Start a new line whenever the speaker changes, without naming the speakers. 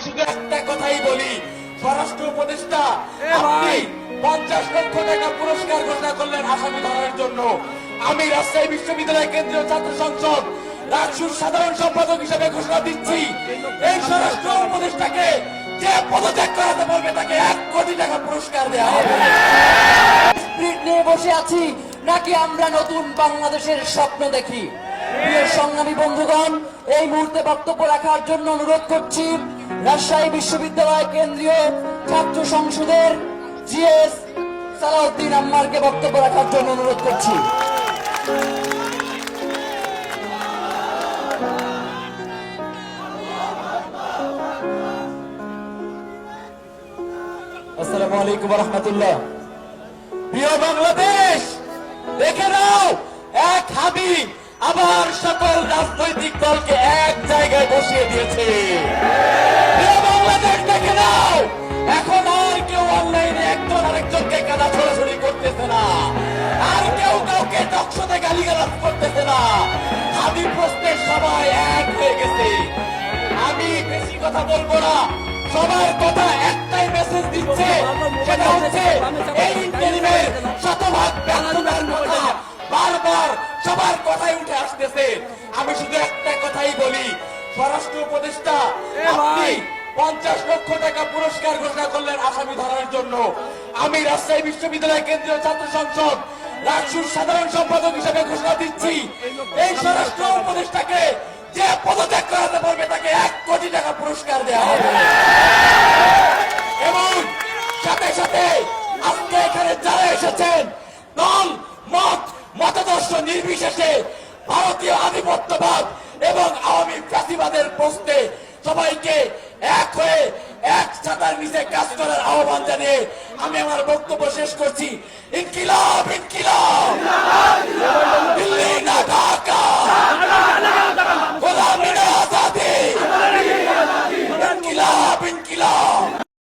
শুধু একটা কথাই বলি, স্বরাষ্ট্র উপদেষ্টা আপনি 50 লক্ষ টাকা পুরস্কার ঘোষণা করলেন আসামি ধরার জন্য। আমি রাজশাহী বিশ্ববিদ্যালয় কেন্দ্রীয় ছাত্র সংসদ রাজসুর সাধারণ সম্পাদক হিসেবে ঘোষণা দিচ্ছি, এই স্বরাষ্ট্র উপদেষ্টাকে যে পদত্যাগ করাতে পারবে তাকে 1 কোটি টাকা পুরস্কার দেওয়া হবে।
স্পিরিট নিয়ে বসে আছি নাকি আমরা নতুন বাংলাদেশের স্বপ্ন দেখি? প্রিয় সংগ্রামী বন্ধুগণ, এই মুহূর্তে বক্তব্য রাখার জন্য অনুরোধ করছি রাজশাহী বিশ্ববিদ্যালয় কেন্দ্রীয় ছাত্র সংসদের জিএস সালাউদ্দিন আম্মারকে বক্তব্য রাখার জন্য অনুরোধ করছি।
আসসালামু আলাইকুম ওয়া রাহমাতুল্লাহ। প্রিয় বাংলাদেশ, দেখে নাও, এক হাবি আবার সকল রাজনৈতিক দলকে এক জায়গায় বসিয়ে দিয়েছে। প্রিয় বাংলাদেশ, দেখে নাও, এখন আর কেউ অনলাইনে একজন আরেকজনকে কাদা ছড়াছড়ি করতেছে না, আর কেউ কাউকে টকশোতে গালিগালাজ করতেছে না। হাবি প্রশ্নের সবাই এক হয়ে গেছে। আমি বেশি কথা বলবো না, সবার কথা একটাই মেসেজ দিচ্ছে, সেটা হচ্ছে এই ইন্টারিমের শতভাগ ব্যর্থতার কথা বারবার সবার কথাই উঠে আসতেছে। আমি শুধু একটা কথাই বলি, স্বরাষ্ট্র উপদেষ্টা আপনি 50 লক্ষ টাকা পুরস্কার ঘোষণা করলেন আসামি ধরার জন্য। আমি রাজশাহী বিশ্ববিদ্যালয় কেন্দ্রীয় ছাত্র সংসদ রাজসুর সাধারণ সম্পাদক হিসেবে ঘোষণা দিচ্ছি, এই স্বরাষ্ট্র উপদেষ্টাকে যে পদত্যাগ করাতে পারবে তাকে 1 কোটি টাকা পুরস্কার দেওয়া হবে। এবং সাথে সাথে আজকে এখানে যারা এসেছেন, দল মত মতাদর্শ নির্বিশেষে ভারতীয় আধিপত্যবাদ এবং আওয়ামী ফ্যাসিবাদের প্রশ্নে সবাইকে এক হয়ে এক ছাতার নিচে কাজ করার আহ্বান জানিয়ে আমি আমার বক্তব্য শেষ করছি। ইনকিলাব, ইনকিলাব।